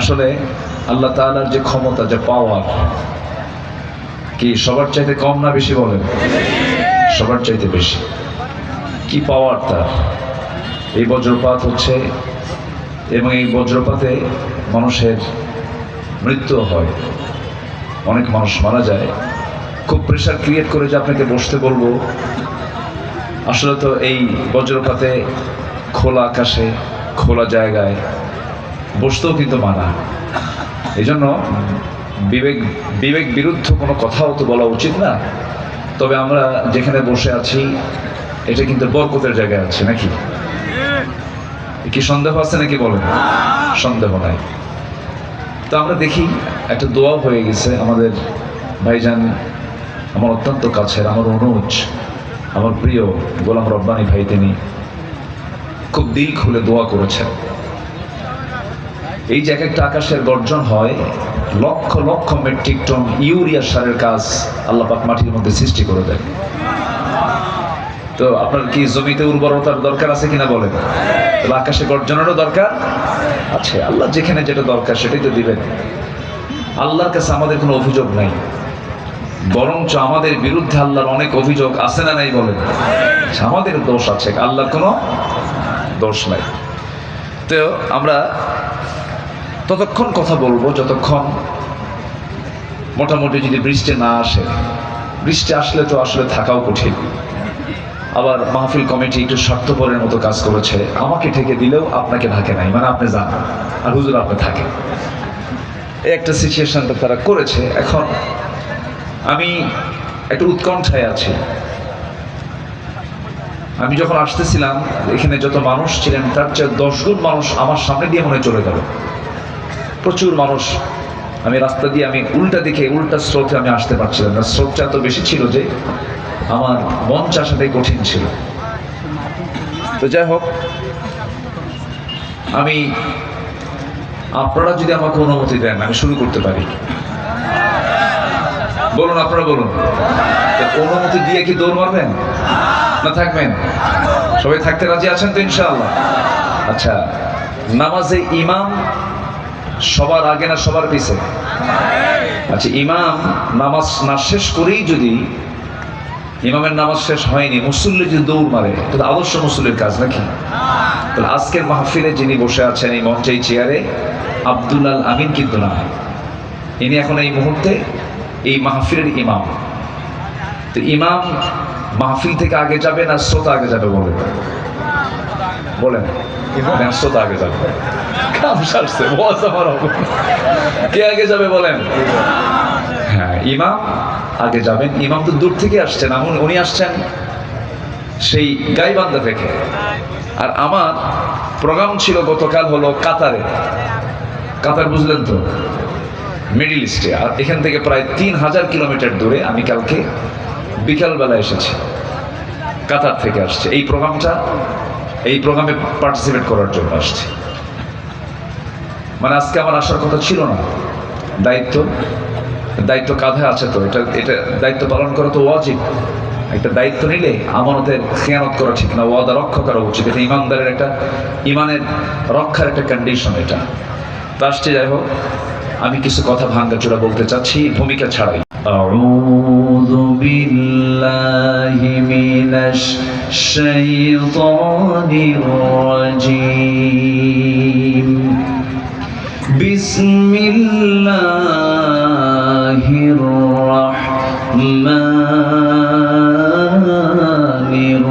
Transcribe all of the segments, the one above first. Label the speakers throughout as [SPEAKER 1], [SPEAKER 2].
[SPEAKER 1] আসলে আল্লাহ তাআলার যে ক্ষমতা, যে পাওয়ার, কি সবার চাইতে কম না বেশি বলেন? সবার চাইতে বেশি। কি পাওয়ার তার! এই বজ্রপাত হচ্ছে এবং এই বজ্রপাতে মানুষের মৃত্যু হয়, অনেক মানুষ মারা যায়। খুব প্রেশার ক্রিয়েট করে যে আপনাকে বসতে বলবো, আসলে তো এই বজ্রপাতে খোলা আকাশে খোলা জায়গায় বসতেও কিন্তু মানা। এই জন্য বিবেক বিরুদ্ধ কোনো কথাও তো বলা উচিত না। তবে আমরা যেখানে বসে আছি এটা কিন্তু বরকতের জায়গায় আছে, নাকি? কি সন্দেহ আছে নাকি বলেন? সন্দেহ নাই। তো আমরা দেখি একটা দোয়া হয়ে গেছে। আমাদের ভাইজান, আমার অত্যন্ত কাছের, আমার অনুজ, আমার প্রিয় গোলাম রব্বানী ভাই, তিনি খুব দিল খুলে দোয়া করেছেন। এই যে একটা আকাশের গর্জন হয়, lakh lakh metric ton urea সারের কাজ আল্লাহ পাক মাটির মধ্যে সৃষ্টি করে দেয়। তো আপনার কি জমিতে উর্বরতার দরকার আছে কিনা বলেন? তাহলে আকাশে গর্জনেরও দরকার আছে। আল্লাহ যেখানে যেটা দরকার সেটাই তো দিবেন। আল্লাহর কাছে আমাদের কোনো অভিযোগ নাই, বরঞ্চ আমাদের বিরুদ্ধে আল্লাহর অনেক অভিযোগ আছে না নাই বলেন? আমাদের দোষ আছে, আল্লাহর কোনো দোষ নাই। তো আমরা ততক্ষণ কথা বলবো যতক্ষণ মোটামুটি যদি বৃষ্টি না আসে। বৃষ্টি আসলে তো আসলে থাকাও কঠিন। আবার মাহফিল কমিটি একটু স্বার্থপরের মতো কাজ করেছে, আমাকে ঠেকে দিলেও আপনাকে ঢাকে নাই, মানে আপনি যান আর হুজুর আপনি থাকেন, এই একটা সিচুয়েশনটা তারা করেছে। এখন আমি একটু উৎকণ্ঠায় আছি। আমি যখন আসতেছিলাম এখানে যত মানুষ ছিলেন তার চেয়ে 10 গুণ মানুষ আমার সামনে দিয়ে মনে চলে গেল। প্রচুর মানুষ। আমি রাস্তা দিয়ে আমি উল্টা দিকে উল্টা স্রোতে আমি আসতে পারছিলাম না। স্রোতটা এত বেশি ছিল যে আমার মঞ্চ আসাটাই কঠিন ছিল। তো যাই হোক, আমি আপনারা যদি আমাকে অনুমতি দেন আমি শুরু করতে পারি। বলুন, আপনারা বলুন। অনুমতি দিয়ে কি দৌড় মারবেন না থাকবেন? সবাই থাকতে রাজি আছেন তো ইনশাআল্লাহ? আচ্ছা, নামাজে ইমাম সবার আগে না সবার পিছে? আচ্ছা, ইমাম নামাজ না শেষ করেই যদি ইমামের নামাজ শেষ হয়নি মুসল্লি যদি দৌড় মারে, তাহলে আদর্শ মুসল্লির কাজ নাকি? তাহলে আজকের মাহফিলে যিনি বসে আছেন এই মঞ্চে, এই চেয়ারে, আব্দুল আল আমিন কিন্তু না, ইনি এখন এই মুহূর্তে এই মাহফিলের ইমাম। তো ইমাম মাহফিল থেকে আগে যাবে না শ্রোতা আগে যাবে বলেন? বলেন, শ্রোতা আগে যাবে। কে আগে যাবে বলেন? হ্যাঁ, ইমাম আগে যাবেন। ইমাম তো দূর থেকে আসছেন, উনি আসছেন সেই গাইবান্ধা থেকে। আর আমার প্রোগ্রাম ছিল গতকাল হলো কাতারে। কাতার বুঝলেন তো, মিডল ইস্টে। আর এখান থেকে প্রায় 3000 কিলোমিটার দূরে আমি কালকে বিকালবেলা এসেছি, কাতার থেকে আসছে। এই প্রোগ্রামে পার্টিসিপেট করার জন্য আসছি। মানে আজকে আমার আসার কথা ছিল না। দায়িত্ব কাঁধে আছে, তো এটা দায়িত্ব পালন করা তো ওয়াজিব। একটা দায়িত্ব নিলে আমানতের খেয়ানত করা ঠিক না, ওয়াদা রক্ষা করা উচিত। এটা ইমানদারের একটা, ইমানের রক্ষার একটা কন্ডিশন এটা। তা আসছে, যাই হোক, আমি কিছু কথা ভাঙ্গাচোরা বলতে চাচ্ছি ভূমিকা ছাড়াই। আউযু বিল্লাহি মিনাশ শাইতানির রাজীম। বিসমিল্লাহির রাহমানির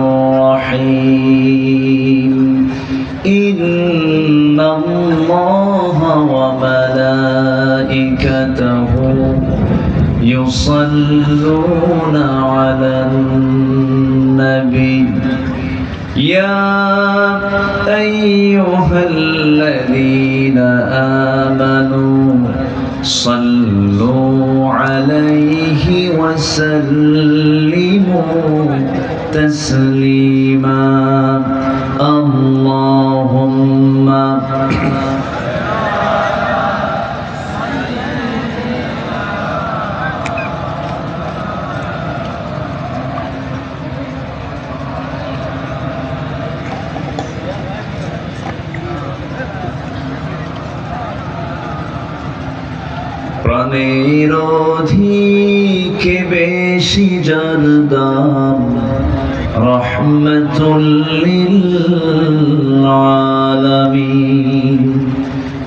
[SPEAKER 1] রাহিম। ইন্নাল্লাহা ওয়া মালাইকাতাহু ইউসাল্লুনা আলান নবী। يا أيها الذين آمنوا صلوا عليه وسلموا تسليما اللهم প্রাণের অধিকে বেশি যার দাম রহমাতুল লিল আলামিন।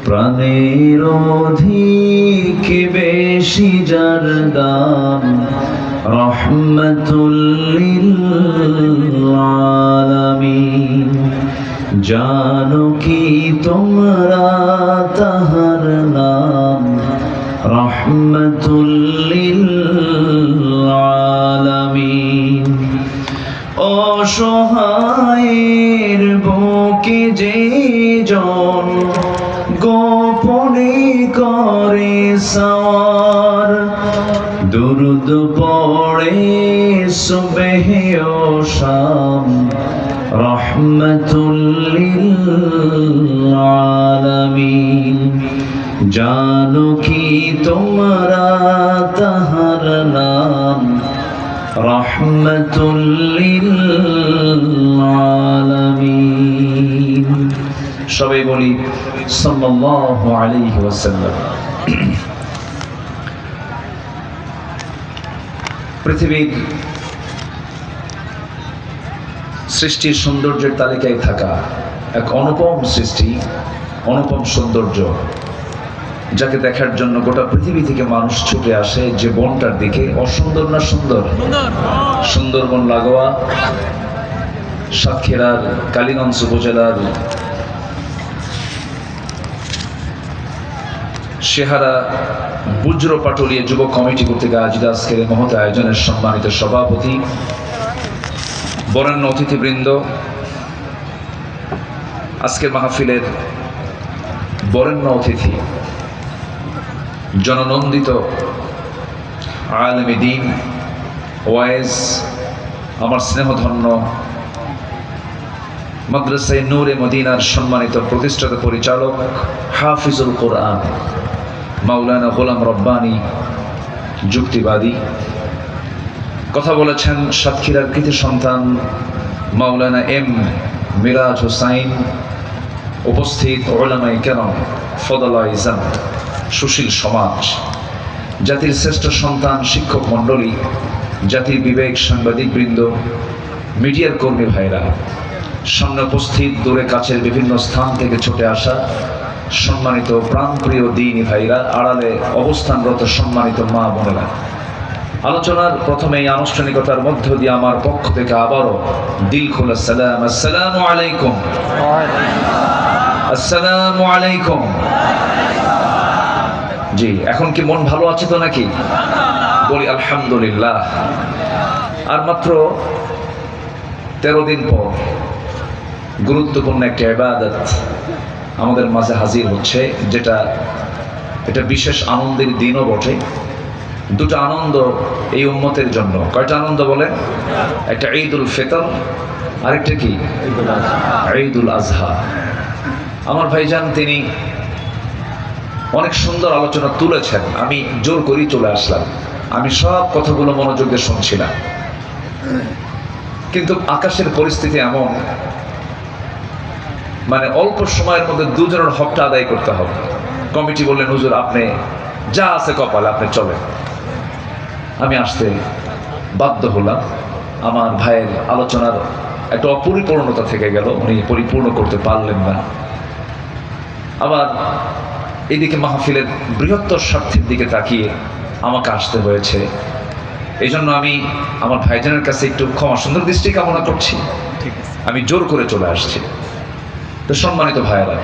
[SPEAKER 1] প্রাণের অধিকে বেশি যার দাম রহমাতুল লিল আলামিন। জানো কি তোমরা তাহার নাম রহমাতুল লিল আলামিন। অসহায়ের বুকে যে জন গোপনে করে সওয়ার দুরুদ পড়ে সুবহ ও শাম রহমাতুল লিল আলামিন। জানো কি তোমরা তাহার নাম রহমাতুল লিল আলামিন। সবাই বলি সাল্লাল্লাহু আলাইহি ওয়াসাল্লাম। পৃথিবীর সৃষ্টির সৌন্দর্যের তালিকায় থাকা এক অনুপম সৃষ্টি, অনুপম সৌন্দর্য, যাকে দেখার জন্য গোটা পৃথিবী থেকে মানুষ ছুটে আসে। যে বনটার দিকে, অসুন্দর না সুন্দর? সুন্দরবন লাগোয়া সাতক্ষীরার কালীগঞ্জ উপজেলার শেহারা বুজ্র পাটুলিয়া যুব কমিটি কর্তৃক আয়োজিত আজকের এই মহৎ আয়োজনের সম্মানিত সভাপতি, বরেণ্য অতিথিবৃন্দ, আজকের মাহফিলের বরেণ্য অতিথি, জননন্দিত আলেমে দ্বীন ওয়াইজ, আমার স্নেহধন্য মাদ্রাসায়ে নূরে মদিনার সম্মানিত প্রতিষ্ঠাতা পরিচালক হাফিজুল কোরআন মাওলানা গোলাম রব্বানী যুক্তিবাদী। কথা বলেছেন সাতক্ষীরার কৃতি সন্তান মাওলানা এম মিরাজ হোসাইন। উপস্থিত উলামায়ে কেরাম, ফদলাইজান, সুশীল সমাজ, জাতির শ্রেষ্ঠ সন্তান শিক্ষক মণ্ডলী, জাতির বিবেক সাংবাদিকবৃন্দ, মিডিয়ার কর্মী ভাইরা, সামনে উপস্থিত দূরে কাছের বিভিন্ন স্থান থেকে ছুটে আসা সম্মানিত প্রাণপ্রিয় দ্বীনী ভাইরা, আড়ালে অবস্থানরত সম্মানিত মা বোনেরা। আলোচনার প্রথমে এই আনুষ্ঠানিকতার মধ্য দিয়ে আমার পক্ষ থেকে আবারও দিল খোলা সালাম, আসসালামু আলাইকুম। আসসালামু আলাইকুম। জি, এখন কি মন ভালো আছে তো নাকি? বলি আলহামদুলিল্লাহ। আর মাত্র 13 দিন পর গুরুত্বপূর্ণ একটা ইবাদত আমাদের মাঝে হাজির হচ্ছে, যেটা এটা বিশেষ আনন্দের দিনও বটে। দুটো আনন্দ এই উম্মতের জন্য। কয়টা আনন্দ বলেন? একটা ঈদুল ফিতর, আরেকটা কি? ঈদুল আজহা। আমার ভাইজান তিনি অনেক সুন্দর আলোচনা তুলেছেন, আমি জোর করেই চলে আসলাম। আমি সব কথাগুলো মনোযোগ দিয়ে শুনছিলাম, কিন্তু আকাশের পরিস্থিতি এমন, মানে অল্প সময়ের মধ্যে দুজনের হকটা আদায় করতে হবে। কমিটি বললেন, হুজুর আপনি যা আছে কপালে আপনি চলেন। আমি আসতে বাধ্য হলাম। আমার ভাইয়ের আলোচনার একটা অপরিপূর্ণতা থেকে গেল, উনি পরিপূর্ণ করতে পারলেন না। আবার এদিকে মাহফিলের বৃহত্তর স্বার্থের দিকে তাকিয়ে আমাকে আসতে হয়েছে। এই জন্য আমি আমার ভাইজানের কাছে একটু ক্ষমা সুন্দর দৃষ্টি কামনা করছি। আমি জোর করে চলে আসছি। তো সম্মানিত ভাইয়েরা,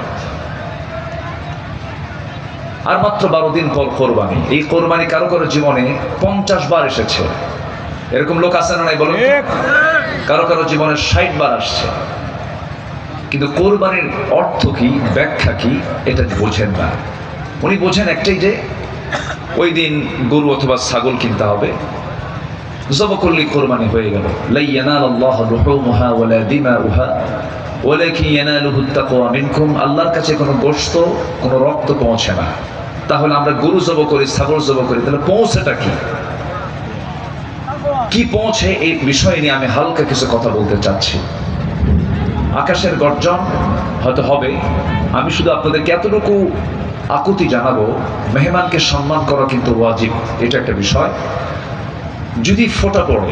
[SPEAKER 1] আর মাত্র 12 দিন পর কোরবানি। এই কোরবানি কারো কারো জীবনে 50 বার এসেছে, এরকম লোক আছে না নাই বলুন? কারো কারো জীবনে 60 বার আসছে, কিন্তু কোরবানির অর্থ কি, ব্যাখ্যা কি, এটা বোঝেন না। উনি বোঝেন একটাই, যে ওই দিন গরু অথবা ছাগল কিনতে হবে, জব করলে কোরবানি হয়ে গেল। লা ইয়ানালুল্লাহু লুহুমুহা ওয়ালা দিমাউহা ওয়ালাকিন ইয়ানালুহুত তাকওয়া মিনকুম। আল্লাহর কাছে কোনো গোশত, কোনো রক্ত পৌঁছে না। তাহলে আমরা গরু জব করি, ছাগল জব করি, তাহলে পৌঁছেটা কি? কি পৌঁছে, এই বিষয় নিয়ে আমি হালকা কিছু কথা বলতে চাচ্ছি। আকাশের গর্জন হয়তো হবে, আমি শুধু আপনাদেরকে এতটুকু আকুতি জানাবো, মেহমানকে সম্মান করা কিন্তু ওয়াজিব, এটা একটা বিষয়। যদি ফোঁটা পড়ে,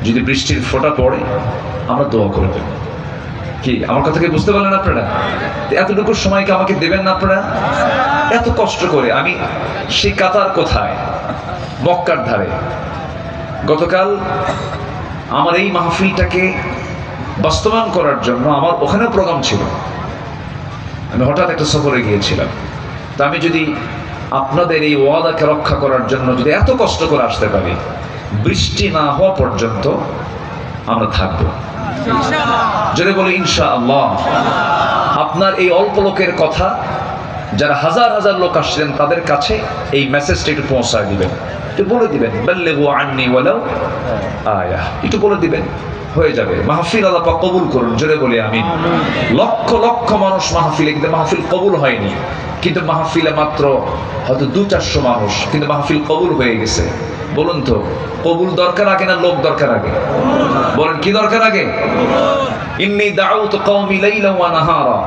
[SPEAKER 1] যদি বৃষ্টির ফোঁটা পড়ে, আমরা দোয়া করবেন। কি আমার কথা কি বুঝতে পারলেন আপনারা? এতটুকু সময়কে আমাকে দেবেন না আপনারা? এত কষ্ট করে আমি সেই কাতার কোথায়, মক্কার ধারে, গতকাল আমার এই মাহফিলটাকে বাস্তবায়ন করার জন্য আমার ওখানেও প্রোগ্রাম ছিল। আমি হঠাৎ একটা সফরে গিয়েছিলাম। তা আমি যদি আপনাদের এই ওয়াদাকে রক্ষা করার জন্য যদি এত কষ্ট করে আসতে পারি, বৃষ্টি না হওয়া পর্যন্ত আমরা থাকবো, যদি বলি ইনশাআল্লাহ। আপনার এই অল্প লোকের কথা, যারা হাজার হাজার লোক আসছিলেন তাদের কাছে এই মেসেজটা একটু পৌঁছায় দিবেন, একটু বলে দিবেন, বাল্লিগু আন্নি ওয়ালাউ আয়া, একটু বলে দিবেন, হয়ে যাবে। মাহফিল আল্লাহ পাক কবুল করুন, জোরে বলি আমিন। লক্ষ লক্ষ মানুষ মাহফিলে, কিন্তু মাহফিল কবুল হয়নি। কিন্তু মাহফিলে মাত্র হয়তো 200-400 মানুষ, কিন্তু মাহফিল কবুল হয়ে গেছে। বলুন তো, কবুল দরকার আগে না লোক দরকার আগে? বলেন কি দরকার আগে? ইন্নী দাউতু কওমি লাইলা ওয়া নাহারা।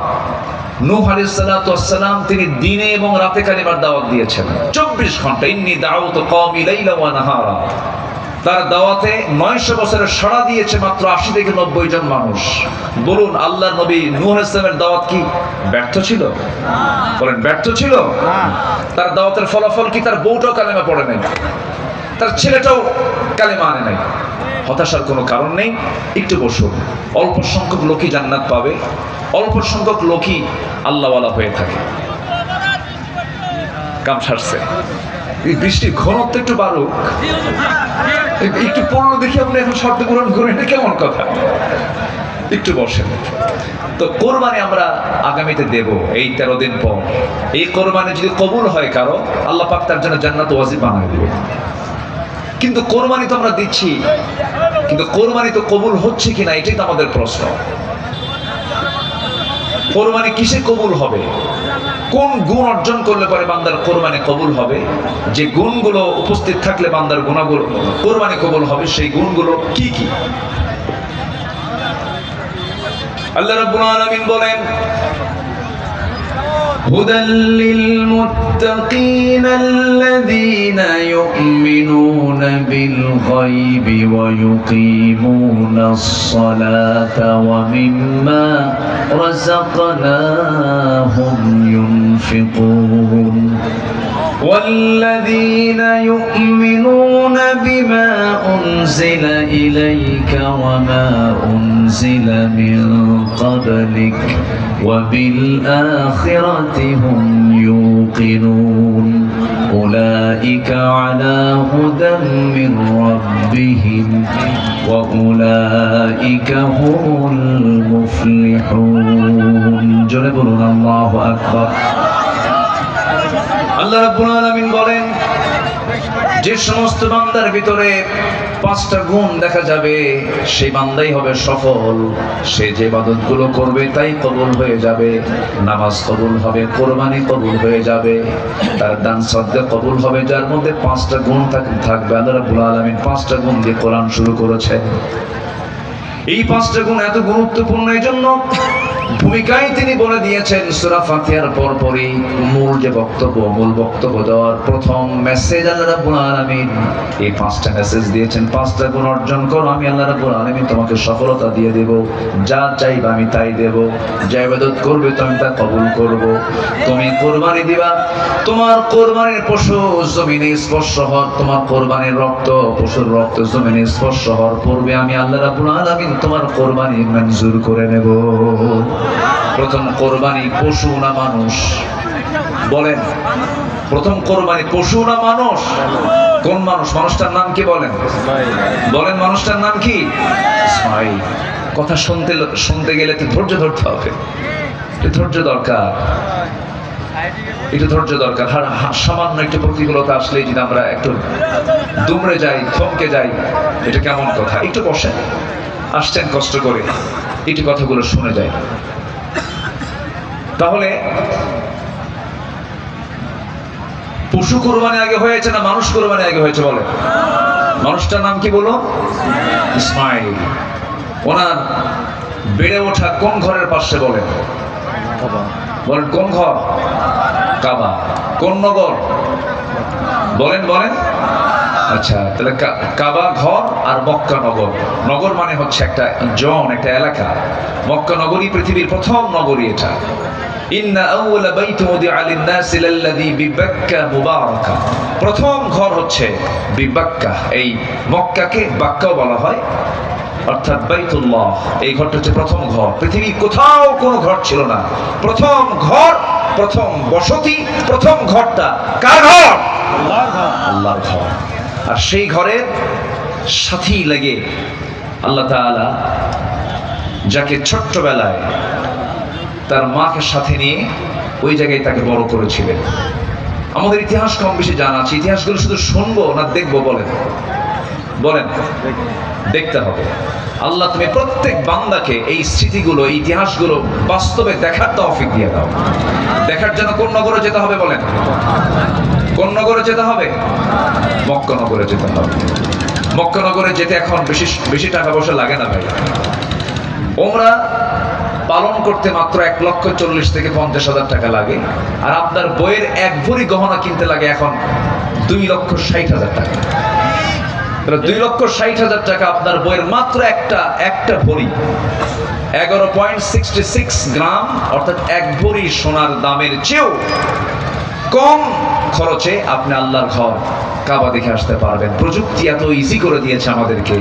[SPEAKER 1] নূহ আলাইহিস সালাতু ওয়াস সালাম তিনি দিনে এবং রাতে কালিমার দাওয়াত দিয়েছেন 24 ঘন্টা। ইন্নী দাউতু কওমি লাইলা ওয়া নাহারা। তার দাওয়াতে 900 বছরের সাড়া দিয়েছে মাত্র 80 থেকে 90 জন মানুষ। বলুন, আল্লাহর নবী নূহ আলাইহিস সালামের দাওয়াত কি ব্যর্থ ছিল? বলেন ব্যর্থ ছিল? তার দাওয়াতের ফলাফল কি? তার বউটাও কালেমা পড়ে নাই, তার ছেলেটাও কালেমা আনে নাই। হতাশার কোনো কারণ নেই, একটু বসুন। অল্প সংখ্যক লোকই জান্নাত পাবে, অল্প সংখ্যক লোকই আল্লাহওয়ালা হয়ে থাকে। কাম সারছে, এই বৃষ্টির ঘনত্ব একটু বাড়ুক, একটু পড়লো দেখি আপনি এখন শর্ত পূরণ করেন, কেমন কথা? একটু বসেন। তো কোরবানি আমরা আগামীতে দেব এই 13 দিন পর। এই কোরবানি যদি কবুল হয় কারো, আল্লাহ পাক তার জন্য জান্নাত ওয়াজিব বানায় দিবে। কিন্তু কোরবানি তো আমরা দিচ্ছি, কিন্তু কোরবানি তো কবুল হচ্ছে কিনা এটাই তো আমাদের প্রশ্ন। কোরবানি কিসে কবুল হবে? কোন গুণ অর্জন করলে পরে বান্দার কোরবানি কবুল হবে? যে গুণগুলো উপস্থিত থাকলে বান্দার গুণাগুলো কোরবানি কবুল হবে, সেই গুণগুলো কি কি? আল্লাহ রাব্বুল আলামিন বলেন, হুদাল লিল মুত্তাকিন আল্লাযীনা ইউমিনুনা বিল গায়বি ওয়া ইউকিমুনাস সালাতা ওয়া মিম্মা রাযাকনাহুম ইউনফিকুন والذين يؤمنون بما أنزل إليك وما أنزل من قبلك وبالآخرة هم يوقنون أولئك على هدى من ربهم وأولئك هم المفلحون جنبنا الله أكبر আল্লাহ রাব্বুল আলামিন বলেন, যে সমস্ত বান্দার ভিতরে 5টা গুণ দেখা যাবে সেই বান্দাই হবে সফল। সে যে ইবাদতগুলো করবে তাই কবুল হয়ে যাবে। নামাজ কবুল হবে, কোরবানি কবুল হয়ে যাবে, তার দান সাদকা কবুল হবে, যার মধ্যে 5টা গুণ থাকবে। আল্লাহ রাব্বুল আলামিন 5টা গুণ দিয়ে কোরআন শুরু করেছেন। এই 5টা গুণ এত গুরুত্বপূর্ণ, এই জন্য ভূমিকায় তিনি বলে দিয়েছেন সূরা ফাতিহার পরপরই মূল বক্তব্য দেওয়ার প্রথম মেসেজ আল্লাহ রাব্বুল আলামিন এই 5টা মেসেজ দিয়েছেন। 5টা গুণ অর্জন করো, আমি আল্লাহ রাব্বুল আলামিন তোমাকে সফলতা দিয়ে দেব। যা চাইবে আমি তাই দেব, যা ইবাদত করবে তুমি তা কবুল করব। তুমি কোরবানি দিবা, তোমার কোরবানির পশু জমিনে স্পর্শ হওয়ার, তোমার কোরবানির রক্ত পশুর রক্ত জমিনে স্পর্শ হওয়ার পূর্বে আমি আল্লাহ রাব্বুল আলামিন তোমার কোরবানি মঞ্জুর করে নেব। প্রথম কোরবানি পশু না মানুষ? বলেন, প্রথম কোরবানি পশু না মানুষ? কোন মানুষ? মানুষটার নাম কি বলেন? বলেন, মানুষটার নাম কি? ইসমাঈল। কথা শুনতে গেলে তো ধৈর্য ধরতে হবে, ধৈর্য দরকার, একটু ধৈর্য দরকার। সামান্য একটু প্রতিকূলতা আসলেই যদি আমরা একটু দুমড়ে যাই, থমকে যাই, এটা কেমন কথা? একটু বসেন, আসছেন কষ্ট করে, একটু কথাগুলো শুনে যায়। তাহলে পশু কোরবানি আগে হয়েছে না মানুষ কোরবানি আগে হয়েছে? বলে, মানুষটার নাম কি বলো? ইসমাঈল। ওনার বেড়ে ওঠা কোন ঘরের পাশে? বলেন, বলেন কোন ঘর? কাবা। কোন নগর বলেন বলেন? আচ্ছা, তাহলে কাবা ঘর আর মক্কা নগর। নগর মানে হচ্ছে একটা জন, একটা এলাকা। মক্কা নগরী পৃথিবীর প্রথম নগরী। এটা ইন্না আউওয়ালা বাইতি উদিআ লিন-নাসি লাল্লাযী বিবাক্কা মুবারাকা। প্রথম ঘর হচ্ছে বিবাক্কা। এই মক্কাকে বাক্কাও বলা হয়, অর্থাৎ বাইতুল্লাহ। এই ঘরটা হচ্ছে প্রথম ঘর। পৃথিবীর কোথাও কোনো ঘর ছিল না। প্রথম ঘর, প্রথম বসতি, প্রথম ঘরটা কার ঘর? আল্লাহর ঘর। আর সেই ঘরের সাথী লেগে আল্লাহ তাআলা যাকে ছোট্টবেলায় তার মাকে সাথে নিয়ে ওই জায়গায় তাকে বড় করেছিলেন। আমাদের ইতিহাস কম বেশি জানা আছে। ইতিহাসগুলো শুধু শুনবো না দেখবো? বলেন বলেন? দেখতে হবে। আল্লাহ তুমি প্রত্যেক বান্দাকে এই স্মৃতিগুলো, এই ইতিহাসগুলো বাস্তবে দেখার তৌফিক দিয়ে দাও। দেখার জন্য কোন নগরে যেতে হবে বলেন? কোন নগরে যেতে হবে? মক্কা নগরে যেতে হবে। মক্কা নগরে যেতে এখন বেশি টাকা পয়সা লাগে না ভাই। ওমরা পালন করতে মাত্র 1,40,000 থেকে 50,000 টাকা লাগে। আর আপনার বইয়ের এক ভরি গহনা কিনতে লাগে এখন 2,60,000 টাকা। 2,60,000 টাকা আপনার বইয়ের মাত্র একটা ভরি। 11.66 গ্রাম, অর্থাৎ এক ভরি সোনার দামের চেয়েও কম খরচে আপনি আল্লাহর ঘর কাবা দেখে আসতে পারবেন। প্রযুক্তি এত ইজি করে দিয়েছে আমাদেরকে।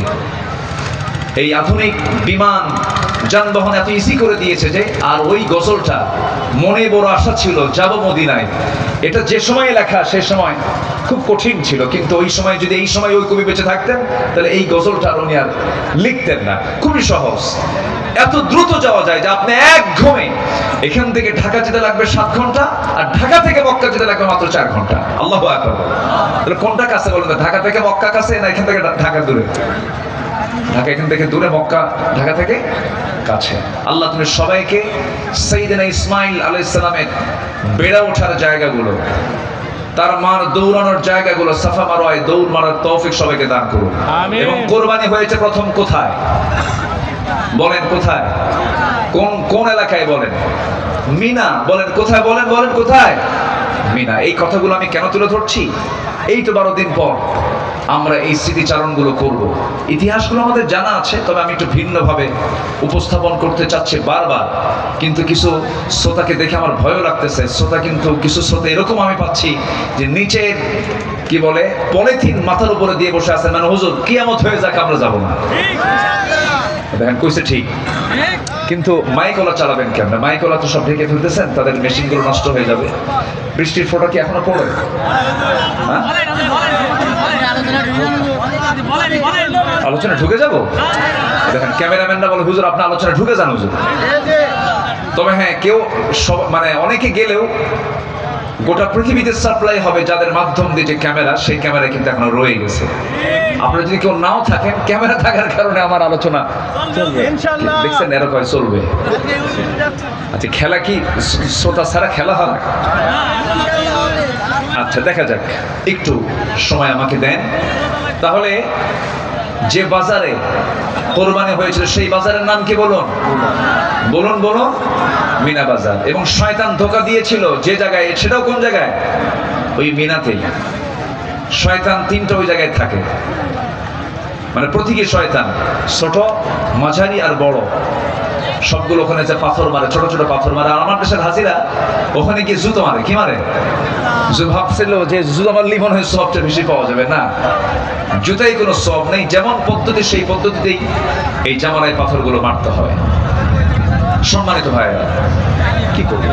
[SPEAKER 1] এই আধুনিক বিমান যানবাহন এত ইজি করে দিয়েছে যে, আর ওই গজলটা মনে বড় আশা ছিল যাব মদিনায়। এটা যে সময় লেখা সে সময় খুব কঠিন ছিল, কিন্তু ওই সময় যদি এই সময় ওই কবি বেঁচে থাকতেন তাহলে এই গজলটা উনি আর লিখতেন না। খুবই সহজ, এত দ্রুত যাওয়া যায় যে আপনি এক ঘুমে এখান থেকে ঢাকা যেতে লাগবে 7 ঘন্টা, আর ঢাকা থেকে মক্কা যেতে লাগবে মাত্র 4 ঘন্টা। আল্লাহু আকবার। তাহলে কোনটা কাছে বলেন? ঢাকা থেকে মক্কা কাছে না এখান থেকে ঢাকা দূরে? ঢাকা এখান থেকে দূরে, মক্কা ঢাকা থেকে কাছে। আল্লাহ তুমি সবাইকে সাইয়েদনা ইসমাইল আলাইহিস সালামের বেড়া ওঠার জায়গাগুলো, তার মার দৌড়ানোর জায়গাগুলো, সাফা মারওয়ায় দৌড় মারার তৌফিক সবাইকে দান করুন। এবং কোরবানি হয়েছে প্রথম কোথায় বলেন? কোথায়? কোন এলাকায় বলেন? মিনা। বলেন কোথায়? বলেন বলেন কোথায়? মিনা। এই কথাগুলো আমি কেন তুলে ধরছি? এই তো 12 দিন পর আমরা এই স্মৃতিচারণগুলো করব। ইতিহাসগুলো আমাদের জানা আছে, তবে আমি একটু ভিন্নভাবে উপস্থাপন করতে চাচ্ছি বারবার। কিন্তু কিছু শ্রোতাকে দেখে আমার ভয়ও লাগতেছে। কিছু শ্রোতা এরকম আমি পাচ্ছি যে নিচের কি বলে পলিথিন মাথার উপরে দিয়ে বসে আছে, মানে হুজুর কিয়ামত হয়ে যাক আমরা যাব না। দেখেন কইছে ঠিক, কিন্তু মাইকওয়ালা চালাবেন কেমন? মাইকওয়ালা তো সব ঢেকে ফেলতেছেন, তাদের মেশিনগুলো নষ্ট হয়ে যাবে। বৃষ্টির ফোঁটা কি এখনো পড়ে? আলোচনা ঢুকে যাব? দেখেন ক্যামেরাম্যানরা বলে হুজুর আপনি আলোচনা ঢুকে যান হুজুর। তবে হ্যাঁ, কেউ মানে অনেকে গেলেও গোটা পৃথিবীতে সাপ্লাই হবে যাদের মাধ্যম দিয়ে যে ক্যামেরা, সেই ক্যামেরা কিন্তু এখনো রয়ে গেছে। আপনারা যদি কেউ নাও থাকেন, ক্যামেরা থাকার কারণে আমার আলোচনা চলবে ইনশাআল্লাহ। দেখছেন এরকম চলবে। আচ্ছা, খেলা কি শ্রোতা ছাড়া খেলা হয়? আচ্ছা দেখা যাক, একটু সময় আমাকে দেন। তাহলে যে বাজারে কোরবানি হয়েছিল সেই বাজারের নাম কি বলুন? বলুন বলুন? মিনা বাজার। এবং শয়তান ধোঁকা দিয়েছিল যে জায়গায়, সেটাও কোন জায়গায়? ওই মিনাতেই। শয়তান 3টা ওই জায়গায় থাকে, মানে প্রতীকী শয়তান, ছোট, মাঝারি আর বড়। সবগুলো ওখানে যে পাথর মারে, ছোট ছোট পাথর মারে। আর আমার দেশের হাজিরা ওখানে গিয়ে জুতো মারে। কি মারে? ভাবছিল যে জুতো মারলেই মনে হয় সবটা বেশি পাওয়া যাবে। না, জুতাই কোনো সব নেই। যেমন পদ্ধতি সেই পদ্ধতিতেই এই জামানায় পাথরগুলো মারতে হয়। সম্মানিত ভাইরা, কি করবে?